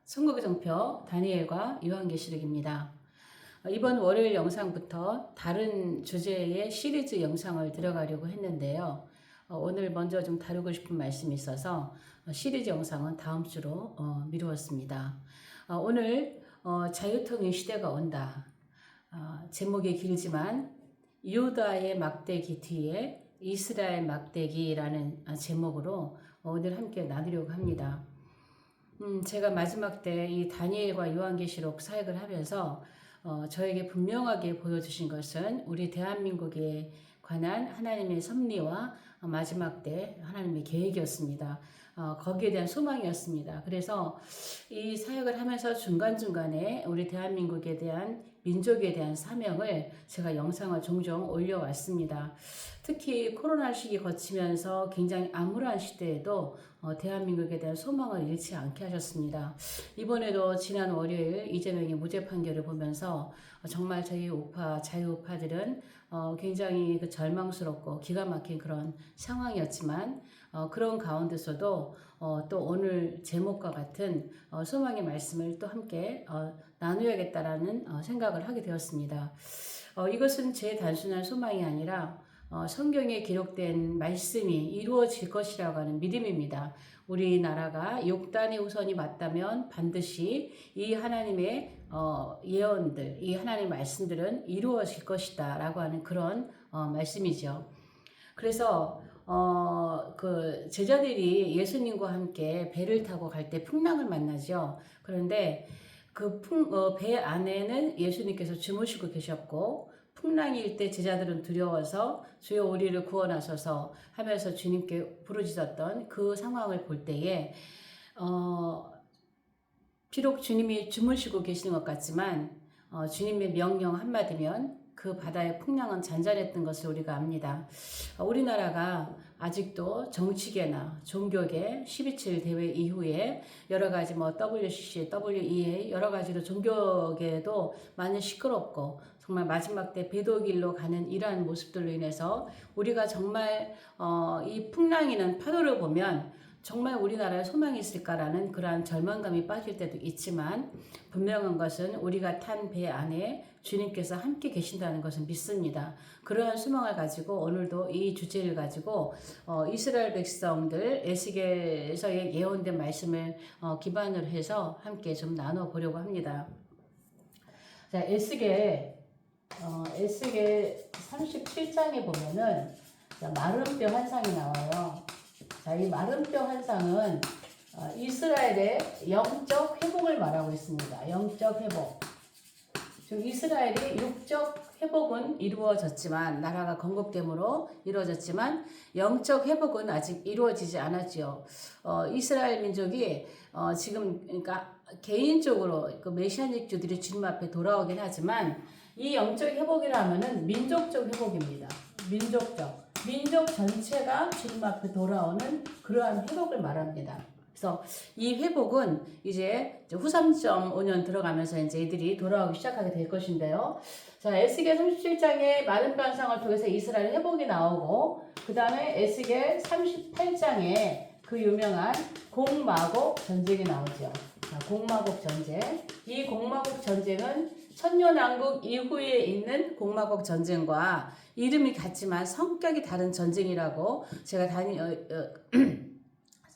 천국의 정표 다니엘과 요한계시록입니다. 이번 월요일 영상부터 다른 주제의 시리즈 영상을 들어가려고 했는데요. 오늘 먼저 좀 다루고 싶은 말씀이 있어서 시리즈 영상은 다음 주로 미루었습니다. 오늘 자유통일 시대가 온다. 제목이 길지만 유다의 막대기 뒤에 이스라엘 막대기라는 제목으로 오늘 함께 나누려고 합니다. 제가 마지막 때 이 다니엘과 요한계시록 사역을 하면서 저에게 분명하게 보여주신 것은 우리 대한민국에 관한 하나님의 섭리와 마지막 때 하나님의 계획이었습니다. 거기에 대한 소망이었습니다. 그래서 이 사역을 하면서 중간중간에 우리 대한민국에 대한 민족에 대한 사명을 제가 영상을 종종 올려왔습니다. 특히 코로나 시기 거치면서 굉장히 암울한 시대에도 대한민국에 대한 소망을 잃지 않게 하셨습니다. 이번에도 지난 월요일 이재명의 무죄 판결을 보면서 정말 저희 우파, 자유우파들은 굉장히 절망스럽고 기가 막힌 그런 상황이었지만 그런 가운데서도 또 오늘 제목과 같은 소망의 말씀을 또 함께 나누어야겠다라는 생각을 하게 되었습니다. 이것은 제 단순한 소망이 아니라 성경에 기록된 말씀이 이루어질 것이라고 하는 믿음입니다. 우리나라가 욕단의 우선이 맞다면 반드시 이 하나님의 예언들, 이 하나님의 말씀들은 이루어질 것이다 라고 하는 그런 말씀이죠. 그래서 그 제자들이 예수님과 함께 배를 타고 갈 때 풍랑을 만나죠. 그런데 그 배 안에는 예수님께서 주무시고 계셨고 풍랑이 일 때 제자들은 두려워서 주여 우리를 구원하소서 하면서 주님께 부르짖었던 그 상황을 볼 때에 비록 주님이 주무시고 계시는 것 같지만 주님의 명령 한마디면 그 바다의 풍랑은 잔잔했던 것을 우리가 압니다. 우리나라가 아직도 정치계나 종교계 12.7 대회 이후에 여러 가지 WCC, WEA 여러 가지로 종교계도 많이 시끄럽고 정말 마지막 때 배도길로 가는 이러한 모습들로 인해서 우리가 정말 이 풍랑이는 파도를 보면 정말 우리나라에 소망이 있을까라는 그러한 절망감이 빠질 때도 있지만 분명한 것은 우리가 탄 배 안에 주님께서 함께 계신다는 것을 믿습니다. 그러한 소망을 가지고 오늘도 이 주제를 가지고 이스라엘 백성들 에스겔에서의 예언된 말씀을 기반으로 해서 함께 좀 나눠보려고 합니다. 자, 에스겔 37장에 보면은 마른뼈 환상이 나와요. 자, 이 마른뼈 환상은 이스라엘의 영적 회복을 말하고 있습니다. 영적 회복. 지금 이스라엘이 육적 회복은 이루어졌지만 나라가 건국됨으로 이루어졌지만 영적 회복은 아직 이루어지지 않았지요. 이스라엘 민족이 지금 그러니까 개인적으로 그 메시아닉주들이 주님 앞에 돌아오긴 하지만 이 영적 회복이라 하면은 민족적 회복입니다. 민족 전체가 주님 앞에 돌아오는 그러한 회복을 말합니다. 그래서 이 회복은 이제 후 3.5년 들어가면서 이제 이들이 돌아오기 시작하게 될 것인데요. 자, 에스겔 37장의 마른뼈 환상을 통해서 이스라엘 회복이 나오고, 그 다음에 에스겔 38장에 그 유명한 공마곡 전쟁이 나오죠. 자, 공마곡 전쟁. 이 공마곡 전쟁은 천년왕국 이후에 있는 공마곡 전쟁과 이름이 같지만 성격이 다른 전쟁이라고 제가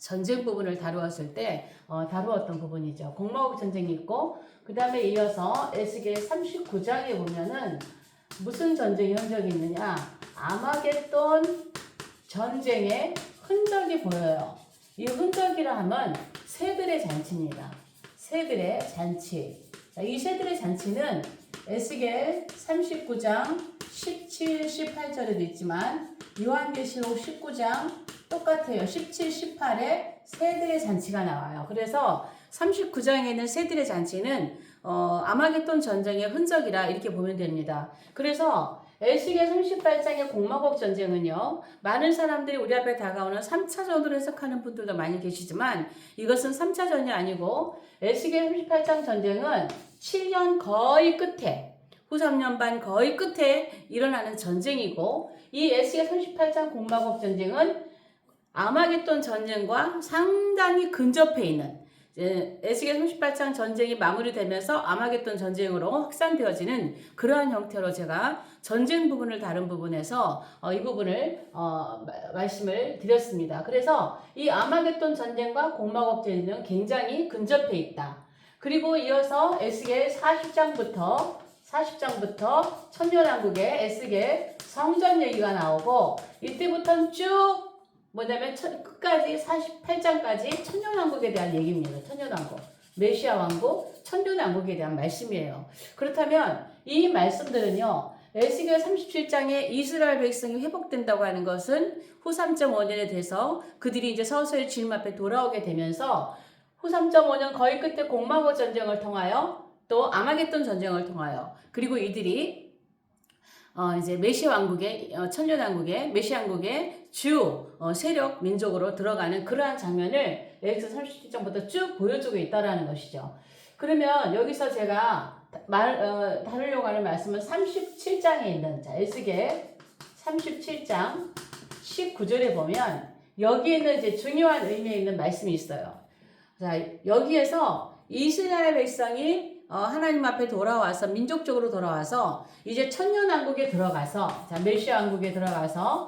전쟁 부분을 다루었을 때 다루었던 부분이죠. 공마곡 전쟁이 있고 그 다음에 이어서 에스겔 39장에 보면은 무슨 전쟁의 흔적이 있느냐, 아마겟돈 전쟁의 흔적이 보여요. 이 흔적이라 하면 새들의 잔치입니다. 새들의 잔치. 자, 이 새들의 잔치는 에스겔 39장 17, 18절에도 있지만 요한계시록 19장 똑같아요. 17, 18에 새들의 잔치가 나와요. 그래서 39장에는 새들의 잔치는 아마겟돈 전쟁의 흔적이라 이렇게 보면 됩니다. 그래서 에스겔 38장의 공마곡 전쟁은요, 많은 사람들이 우리 앞에 다가오는 3차전으로 해석하는 분들도 많이 계시지만 이것은 3차전이 아니고 에스겔 38장 전쟁은 7년 거의 끝에, 후 3년 반 거의 끝에 일어나는 전쟁이고, 이 에스겔 38장 공마곡 전쟁은 아마겟돈 전쟁과 상당히 근접해 있는, 에스겔 38장 전쟁이 마무리되면서 아마겟돈 전쟁으로 확산되어지는 그러한 형태로 제가 전쟁 부분을 다룬 부분에서 이 부분을 말씀을 드렸습니다. 그래서 이 아마겟돈 전쟁과 공마곡 전쟁은 굉장히 근접해 있다. 그리고 이어서 에스겔 40장부터 천년왕국의 에스겔 성전 얘기가 나오고 이때부터는 쭉 뭐냐면 끝까지 48장까지 천년왕국에 대한 얘기입니다. 천년왕국, 메시아 왕국, 천년왕국에 대한 말씀이에요. 그렇다면 이 말씀들은요, 에스겔 37장에 이스라엘 백성이 회복된다고 하는 것은 후 3.5년에 돼서 그들이 이제 서서히 주님 앞에 돌아오게 되면서 후 3.5년 거의 끝에 공마고 전쟁을 통하여 또 아마겟돈 전쟁을 통하여 그리고 이들이 이제 메시아 왕국의 천년 왕국의 메시아 왕국의 주 세력 민족으로 들어가는 그러한 장면을 에스겔 37장부터 쭉 보여주고 있다라는 것이죠. 그러면 여기서 제가 다루려고 하는 말씀은 37장에 있는 에스겔 37장 19절에 보면 여기에는 이제 중요한 의미에 있는 말씀이 있어요. 자, 여기에서 이스라엘 백성이 하나님 앞에 돌아와서 민족적으로 돌아와서 이제 천년왕국에 들어가서 자 메시아 왕국에 들어가서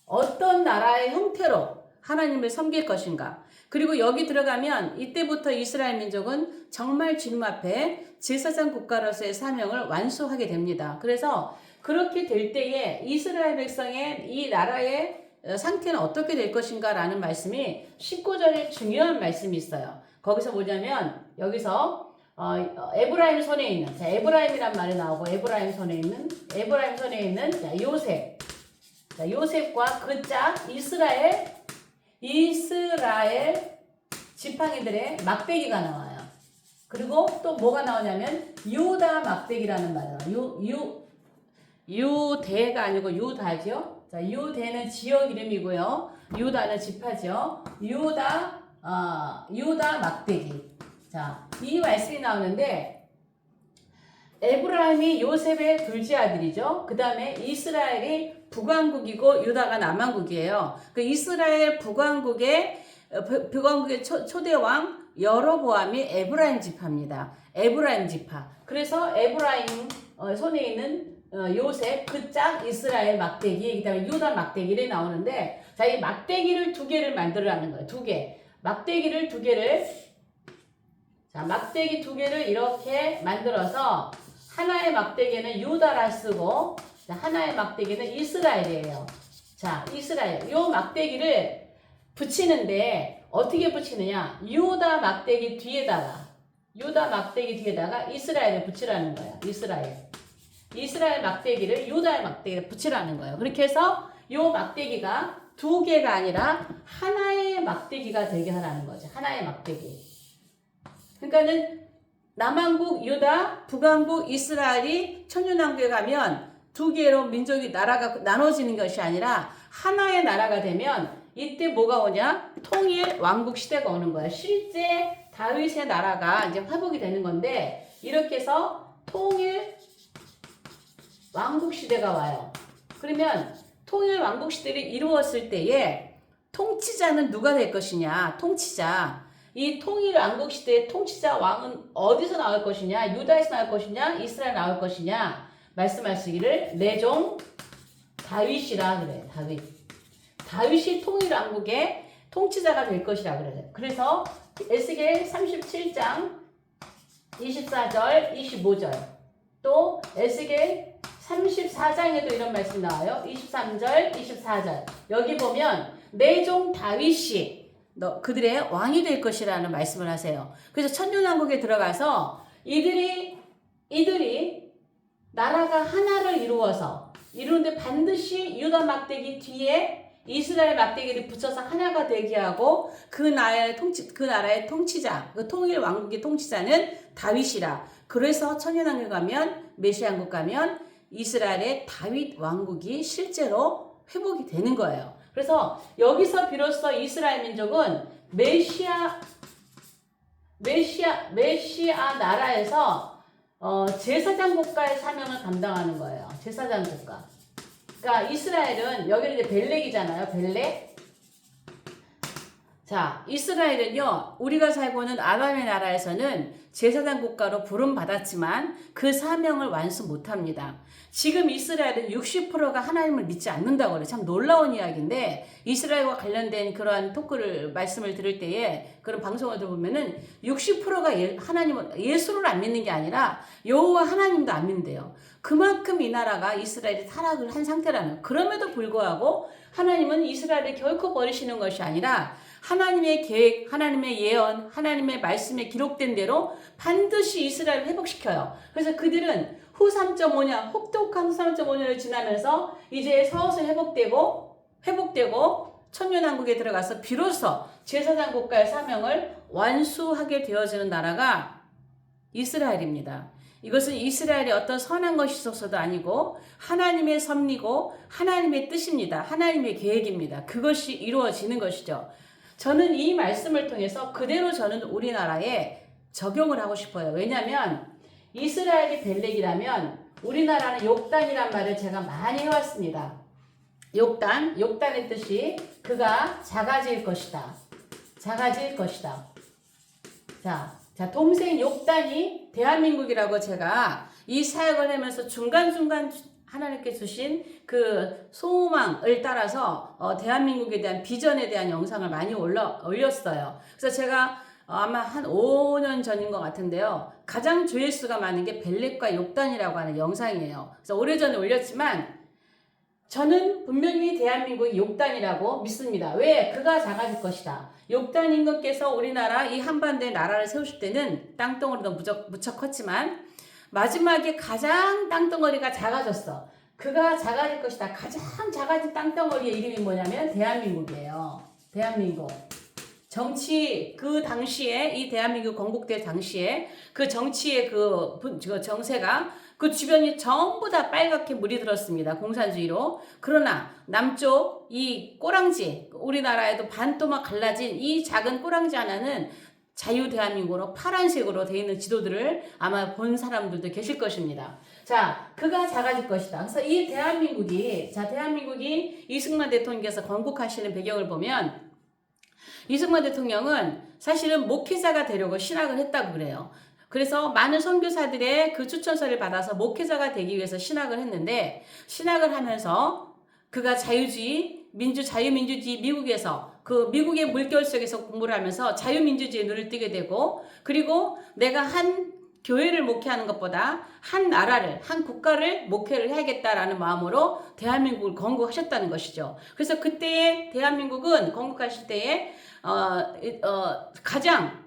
어떤 나라의 형태로 하나님을 섬길 것인가. 그리고 여기 들어가면 이때부터 이스라엘 민족은 정말 주님 앞에 제사장 국가로서의 사명을 완수하게 됩니다. 그래서 그렇게 될 때에 이스라엘 백성의 이 나라의 상태는 어떻게 될 것인가 라는 말씀이 19절에 중요한 말씀이 있어요. 거기서 뭐냐면 여기서 에브라임 손에 있는 자 에브라임이란 말이 나오고 에브라임 손에 있는 자 요셉 자 요셉과 그 짝 이스라엘 지팡이들의 막대기가 나와요. 그리고 또 뭐가 나오냐면 유다 막대기라는 말이 나와요. 유대가 아니고 유다죠. 자 유대는 지역 이름이고요. 유다는 지파죠. 유다 막대기. 자, 이 말씀이 나오는데 에브라임이 요셉의 둘째 아들이죠. 그 다음에 이스라엘이 북왕국이고 유다가 남왕국이에요. 그 이스라엘 북왕국의 초대 왕 여로보암이 에브라임 지파입니다. 에브라임 지파. 그래서 에브라임 손에 있는 요셉 그 짝 이스라엘 막대기 그다음에 유다 막대기를 나오는데 자, 이 막대기를 두 개를 만들어라는 거예요. 두 개. 막대기를 두 개를 자, 막대기 두 개를 이렇게 만들어서 하나의 막대기는 유다라 쓰고 자, 하나의 막대기는 이스라엘이에요. 자, 이스라엘. 요 막대기를 붙이는데 어떻게 붙이느냐? 유다 막대기 뒤에다가 이스라엘을 붙이라는 거예요. 이스라엘 막대기를 유다의 막대기에 붙이라는 거예요. 그렇게 해서 요 막대기가 두 개가 아니라 하나의 막대기가 되게 하라는 거죠. 하나의 막대기. 그러니까는 남왕국 유다, 북왕국 이스라엘이 천년왕국에 가면 두 개로 민족이 나라가 나눠지는 것이 아니라 하나의 나라가 되면 이때 뭐가 오냐? 통일 왕국 시대가 오는 거야. 실제 다윗의 나라가 이제 회복이 되는 건데 이렇게 해서 통일 왕국 시대가 와요. 그러면 통일 왕국 시대를 이루었을 때에 통치자는 누가 될 것이냐? 통치자. 이 통일 왕국 시대의 통치자 왕은 어디서 나올 것이냐? 유다에서 나올 것이냐? 이스라엘 나올 것이냐? 말씀하시기를 내 종 다윗이라 그래. 다윗이 통일 왕국의 통치자가 될 것이라 그래요. 그래서 에스겔 37장 24절, 25절 또 에스겔 34장에도 이런 말씀 나와요. 23절, 24절 여기 보면 내 종 다윗이 그들의 왕이 될 것이라는 말씀을 하세요. 그래서 천년왕국에 들어가서 이들이 나라가 하나를 이루는데 반드시 유다 막대기 뒤에 이스라엘 막대기를 붙여서 하나가 되게 하고 그 나라의 통치자, 그 통일 왕국의 통치자는 다윗이라. 그래서 천년왕국 가면 메시아 왕국 가면 이스라엘의 다윗 왕국이 실제로 회복이 되는 거예요. 그래서 여기서 비로소 이스라엘 민족은 메시아 나라에서 제사장 국가의 사명을 감당하는 거예요. 제사장 국가. 그러니까 이스라엘은 여기는 이제 벨렉이잖아요. 벨렉. 자, 이스라엘은요, 우리가 살고 있는 아담의 나라에서는 제사장 국가로 부름받았지만 그 사명을 완수 못합니다. 지금 이스라엘은 60%가 하나님을 믿지 않는다고 그래요. 참 놀라운 이야기인데, 이스라엘과 관련된 그러한 말씀을 들을 때에 그런 방송을 들어보면은 60%가 하나님을, 예수를 안 믿는 게 아니라 여호와 하나님도 안 믿는데요. 그만큼 이 나라가 이스라엘이 타락을 한 상태라는, 그럼에도 불구하고 하나님은 이스라엘을 결코 버리시는 것이 아니라 하나님의 계획, 하나님의 예언, 하나님의 말씀에 기록된 대로 반드시 이스라엘을 회복시켜요. 그래서 그들은 후 3.5년, 혹독한 후 3.5년을 지나면서 이제 서서히 회복되고 천년왕국에 들어가서 비로소 제사장 국가의 사명을 완수하게 되어지는 나라가 이스라엘입니다. 이것은 이스라엘의 어떤 선한 것이 있어서도 아니고 하나님의 섭리고 하나님의 뜻입니다. 하나님의 계획입니다. 그것이 이루어지는 것이죠. 저는 이 말씀을 통해서 그대로 저는 우리나라에 적용을 하고 싶어요. 왜냐하면 이스라엘이 벨렉이라면 우리나라는 욕단이란 말을 제가 많이 해왔습니다. 욕단의 뜻이 그가 작아질 것이다. 작아질 것이다. 자, 동생 욕단이 대한민국이라고 제가 이 사역을 하면서 중간중간 하나님께 주신 그 소망을 따라서 대한민국에 대한 비전에 대한 영상을 많이 올렸어요. 그래서 제가 아마 한 5년 전인 것 같은데요. 가장 조회수가 많은 게 벨렉과 욕단이라고 하는 영상이에요. 그래서 오래전에 올렸지만 저는 분명히 대한민국이 욕단이라고 믿습니다. 왜? 그가 작아질 것이다. 욕단 임금께서 우리나라 이 한반도의 나라를 세우실 때는 땅덩어리도 무척 컸지만 마지막에 가장 땅덩어리가 작아졌어. 그가 작아질 것이다. 가장 작아진 땅덩어리의 이름이 뭐냐면 대한민국이에요. 대한민국. 정치, 그 당시에, 이 대한민국 건국될 당시에 그 정치의 그 정세가 그 주변이 전부 다 빨갛게 물이 들었습니다. 공산주의로. 그러나 남쪽 이 꼬랑지, 우리나라에도 반토막 갈라진 이 작은 꼬랑지 하나는 자유 대한민국으로 파란색으로 되어 있는 지도들을 아마 본 사람들도 계실 것입니다. 자, 그가 작아질 것이다. 그래서 이 대한민국이 이승만 대통령께서 건국하시는 배경을 보면 이승만 대통령은 사실은 목회자가 되려고 신학을 했다고 그래요. 그래서 많은 선교사들의 그 추천서를 받아서 목회자가 되기 위해서 신학을 했는데, 신학을 하면서 그가 자유민주주의 미국에서 그 미국의 물결 속에서 공부를 하면서 자유민주주의에 눈을 뜨게 되고, 그리고 내가 한 교회를 목회하는 것보다 한 나라를, 한 국가를 목회를 해야겠다라는 마음으로 대한민국을 건국하셨다는 것이죠. 그래서 그때의 대한민국은 건국하실 때에 가장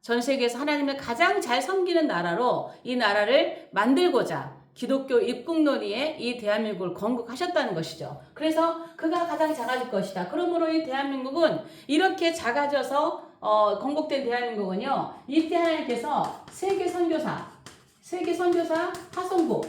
전 세계에서 하나님을 가장 잘 섬기는 나라로 이 나라를 만들고자 기독교 입국론리에 이 대한민국을 건국하셨다는 것이죠. 그래서 그가 가장 작아질 것이다. 그러므로 이 대한민국은 이렇게 작아져서 건국된 대한민국은요, 이때 하나님께서 세계 선교사 하성국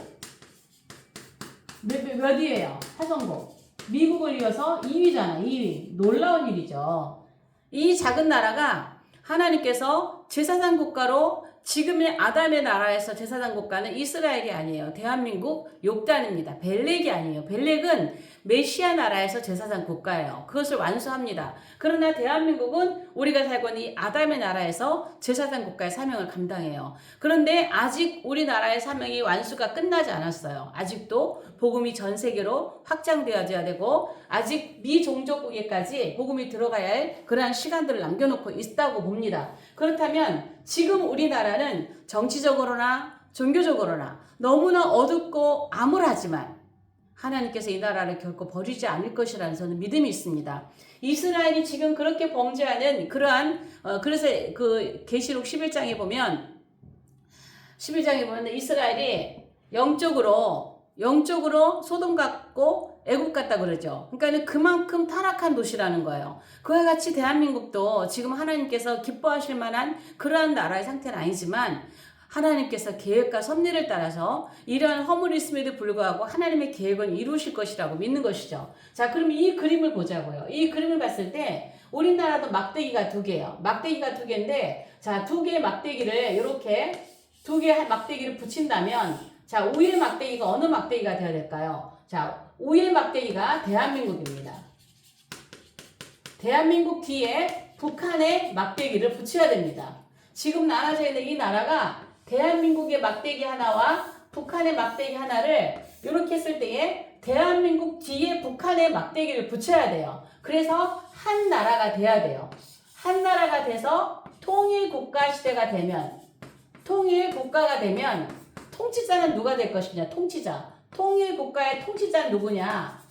몇 위예요? 하성국 미국을 이어서 2위잖아. 2위. 놀라운 일이죠. 이 작은 나라가 하나님께서 제사장 국가로, 지금의 아담의 나라에서 제사장 국가는 이스라엘이 아니에요. 대한민국 욕단입니다. 벨렉이 아니에요. 벨렉은 메시아 나라에서 제사장 국가예요. 그것을 완수합니다. 그러나 대한민국은 우리가 살고 있는 이 아담의 나라에서 제사장 국가의 사명을 감당해요. 그런데 아직 우리나라의 사명이 완수가 끝나지 않았어요. 아직도 복음이 전 세계로 확장되어져야 되고, 아직 미종족국에까지 복음이 들어가야 할 그러한 시간들을 남겨놓고 있다고 봅니다. 그렇다면 지금 우리나라는 정치적으로나 종교적으로나 너무나 어둡고 암울하지만 하나님께서 이 나라를 결코 버리지 않을 것이라는 저는 믿음이 있습니다. 이스라엘이 지금 그렇게 범죄하는 그러한 그래서 그 계시록 11장에 보면 이스라엘이 영적으로 소돔 같고 애굽 같다 그러죠. 그러니까 그만큼 타락한 도시라는 거예요. 그와 같이 대한민국도 지금 하나님께서 기뻐하실 만한 그러한 나라의 상태는 아니지만 하나님께서 계획과 섭리를 따라서 이러한 허물이 있음에도 불구하고 하나님의 계획은 이루실 것이라고 믿는 것이죠. 자, 그럼 이 그림을 보자고요. 이 그림을 봤을 때 우리나라도 막대기가 2개예요. 막대기가 2개인데, 자, 2개의 막대기를 이렇게 2개의 막대기를 붙인다면, 자, 우의 막대기가 어느 막대기가 되어야 될까요? 자, 우의 막대기가 대한민국입니다. 대한민국 뒤에 북한에 막대기를 붙여야 됩니다. 지금 나눠져 있는 이 나라가 대한민국의 막대기 하나와 북한의 막대기 하나를 이렇게 했을 때에 대한민국 뒤에 북한의 막대기를 붙여야 돼요. 그래서 한 나라가 돼야 돼요. 한 나라가 돼서 통일국가 시대가 되면, 통일국가가 되면 통치자는 누가 될 것이냐? 통치자. 통일국가의 통치자는 누구냐?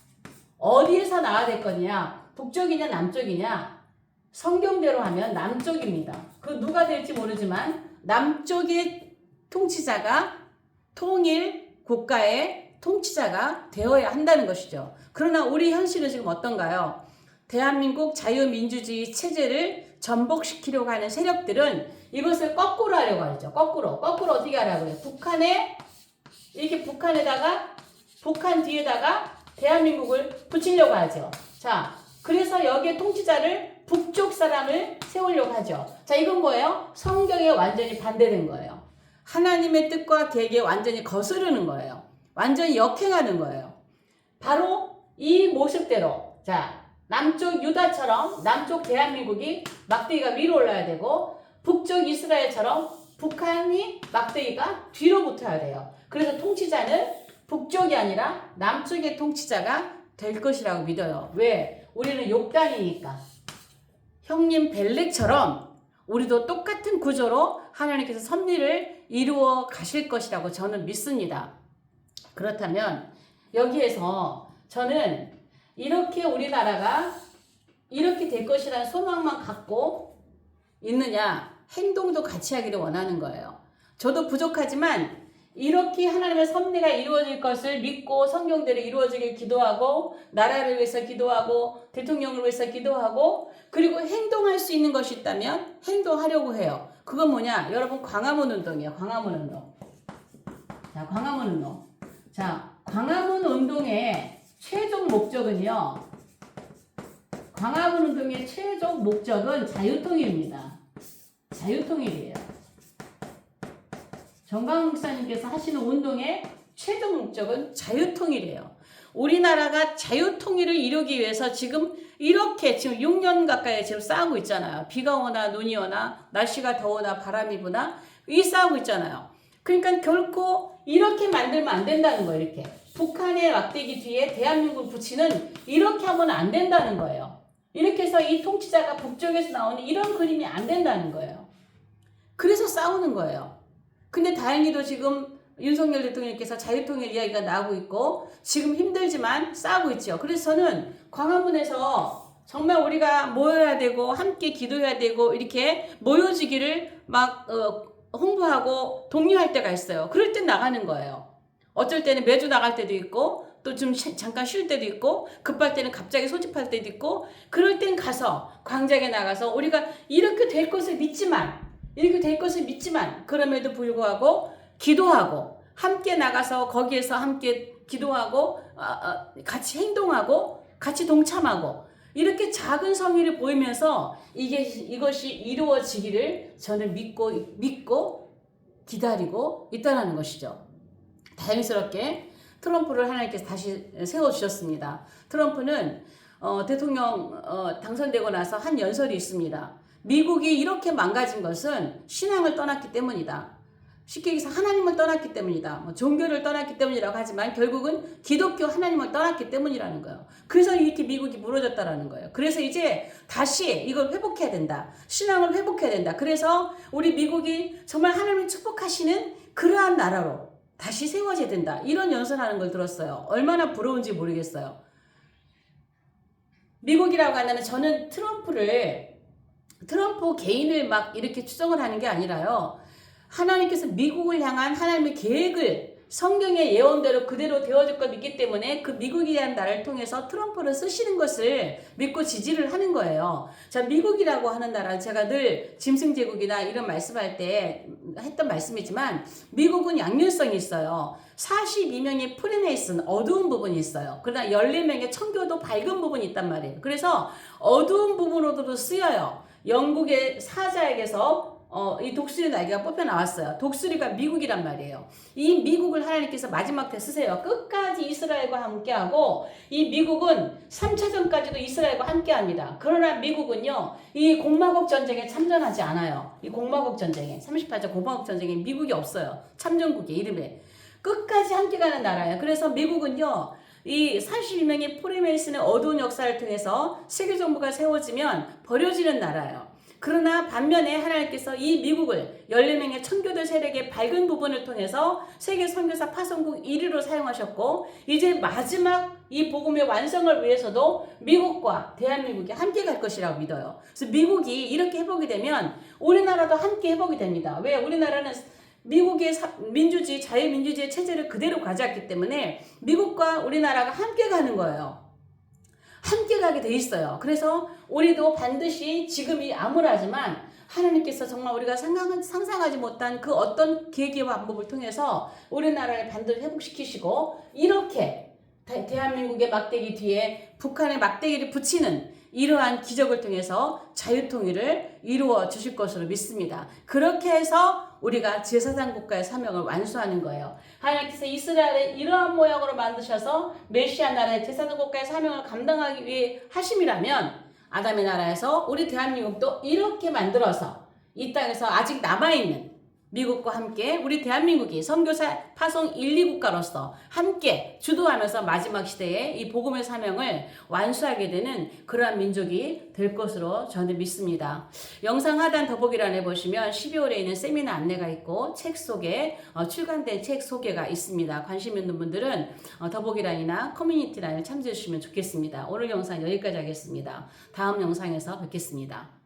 어디에서 나와야 될 거냐? 북쪽이냐 남쪽이냐? 성경대로 하면 남쪽입니다. 그 누가 될지 모르지만 남쪽의 통치자가 통일국가의 통치자가 되어야 한다는 것이죠. 그러나 우리 현실은 지금 어떤가요? 대한민국 자유민주주의 체제를 전복시키려고 하는 세력들은 이것을 거꾸로 하려고 하죠. 거꾸로 어떻게 하라고 해요? 이렇게 북한에다가, 북한 뒤에다가 대한민국을 붙이려고 하죠. 자, 그래서 여기에 통치자를 북쪽 사람을 세우려고 하죠. 자, 이건 뭐예요? 성경에 완전히 반대된 거예요. 하나님의 뜻과 계획에 완전히 거스르는 거예요. 완전히 역행하는 거예요. 바로 이 모습대로, 자, 남쪽 유다처럼 남쪽 대한민국이 막대기가 위로 올라야 되고, 북쪽 이스라엘처럼 북한이 막대기가 뒤로 붙어야 돼요. 그래서 통치자는 북쪽이 아니라 남쪽의 통치자가 될 것이라고 믿어요. 왜? 우리는 욕단이니까. 형님 벨렉처럼 우리도 똑같은 구조로 하나님께서 섭리를 이루어 가실 것이라고 저는 믿습니다. 그렇다면 여기에서 저는 이렇게 우리나라가 이렇게 될 것이라는 소망만 갖고 있느냐, 행동도 같이 하기를 원하는 거예요. 저도 부족하지만 이렇게 하나님의 섭리가 이루어질 것을 믿고 성경대로 이루어지길 기도하고, 나라를 위해서 기도하고, 대통령을 위해서 기도하고, 그리고 행동할 수 있는 것이 있다면 행동하려고 해요. 그건 뭐냐? 여러분, 광화문 운동이에요. 광화문 운동. 자, 광화문 운동. 자, 광화문 운동의 최종 목적은요. 광화문 운동의 최종 목적은 자유통일입니다. 자유통일이에요. 정광 목사님께서 하시는 운동의 최종 목적은 자유통일이에요. 우리나라가 자유통일을 이루기 위해서 지금 이렇게 지금 6년 가까이 지금 싸우고 있잖아요. 비가 오나 눈이 오나 날씨가 더우나 바람이 부나 이 싸우고 있잖아요. 그러니까 결코 이렇게 만들면 안 된다는 거예요. 이렇게 북한의 막대기 뒤에 대한민국을 붙이는, 이렇게 하면 안 된다는 거예요. 이렇게 해서 이 통치자가 북쪽에서 나오는 이런 그림이 안 된다는 거예요. 그래서 싸우는 거예요. 근데 다행히도 지금 윤석열 대통령께서 자유통일 이야기가 나오고 있고 지금 힘들지만 싸우고 있죠. 그래서 저는 광화문에서 정말 우리가 모여야 되고 함께 기도해야 되고 이렇게 모여지기를 막 홍보하고 독려할 때가 있어요. 그럴 땐 나가는 거예요. 어쩔 때는 매주 나갈 때도 있고 또 좀 잠깐 쉴 때도 있고 급할 때는 갑자기 소집할 때도 있고, 그럴 땐 가서 광장에 나가서 우리가 이렇게 될 것을 믿지만 그럼에도 불구하고 기도하고 함께 나가서 거기에서 함께 기도하고 같이 행동하고 같이 동참하고 이렇게 작은 성의를 보이면서 이것이 이루어지기를 저는 믿고 기다리고 있다는 것이죠. 다행스럽게 트럼프를 하나님께서 다시 세워주셨습니다. 트럼프는 대통령 당선되고 나서 한 연설이 있습니다. 미국이 이렇게 망가진 것은 신앙을 떠났기 때문이다. 쉽게 얘기해서 하나님을 떠났기 때문이다. 종교를 떠났기 때문이라고 하지만 결국은 기독교 하나님을 떠났기 때문이라는 거예요. 그래서 이렇게 미국이 무너졌다라는 거예요. 그래서 이제 다시 이걸 회복해야 된다. 신앙을 회복해야 된다. 그래서 우리 미국이 정말 하나님을 축복하시는 그러한 나라로 다시 세워져야 된다. 이런 연설하는 걸 들었어요. 얼마나 부러운지 모르겠어요. 미국이라고 하면 저는 트럼프 개인을 막 이렇게 추정을 하는 게 아니라요. 하나님께서 미국을 향한 하나님의 계획을 성경의 예언대로 그대로 되어질 걸 믿기 때문에 그 미국이라는 나라를 통해서 트럼프를 쓰시는 것을 믿고 지지를 하는 거예요. 자, 미국이라고 하는 나라, 제가 늘 짐승제국이나 이런 말씀할 때 했던 말씀이지만 미국은 양면성이 있어요. 42명의 프리메이슨, 어두운 부분이 있어요. 그러나 14명의 청교도 밝은 부분이 있단 말이에요. 그래서 어두운 부분으로도 쓰여요. 영국의 사자에게서 이 독수리 날개가 뽑혀 나왔어요. 독수리가 미국이란 말이에요. 이 미국을 하나님께서 마지막 때 쓰세요. 끝까지 이스라엘과 함께하고 이 미국은 3차전까지도 이스라엘과 함께합니다. 그러나 미국은요. 이 공마국 전쟁에 참전하지 않아요. 이 공마국 전쟁에 38전 공마국 전쟁에 미국이 없어요. 참전국의 이름에. 끝까지 함께가는 나라예요. 그래서 미국은요. 이 41명의 프리메이슨의 어두운 역사를 통해서 세계 정부가 세워지면 버려지는 나라예요. 그러나 반면에 하나님께서 이 미국을 14명의 청교도 세력의 밝은 부분을 통해서 세계 선교사 파송국 1위로 사용하셨고 이제 마지막 이 복음의 완성을 위해서도 미국과 대한민국이 함께 갈 것이라고 믿어요. 그래서 미국이 이렇게 회복이 되면 우리나라도 함께 회복이 됩니다. 왜? 우리나라는 미국의 민주주의, 자유민주주의 체제를 그대로 가져왔기 때문에 미국과 우리나라가 함께 가는 거예요. 함께 가게 돼 있어요. 그래서 우리도 반드시 지금이 암울하지만 하나님께서 정말 우리가 상상하지 못한 그 어떤 계기와 방법을 통해서 우리나라를 반드시 회복시키시고 이렇게 대한민국의 막대기 뒤에 북한의 막대기를 붙이는 이러한 기적을 통해서 자유통일을 이루어 주실 것으로 믿습니다. 그렇게 해서 우리가 제사장 국가의 사명을 완수하는 거예요. 하나님께서 이스라엘을 이러한 모양으로 만드셔서 메시아 나라의 제사장 국가의 사명을 감당하기 위해 하심이라면 아담의 나라에서 우리 대한민국도 이렇게 만들어서 이 땅에서 아직 남아있는 미국과 함께 우리 대한민국이 선교사 파송 1, 2국가로서 함께 주도하면서 마지막 시대에 이 복음의 사명을 완수하게 되는 그러한 민족이 될 것으로 저는 믿습니다. 영상 하단 더보기란에 보시면 12월에 있는 세미나 안내가 있고 책 속에 출간된 책 소개가 있습니다. 관심 있는 분들은 더보기란이나 커뮤니티란을 참조해 주시면 좋겠습니다. 오늘 영상 여기까지 하겠습니다. 다음 영상에서 뵙겠습니다.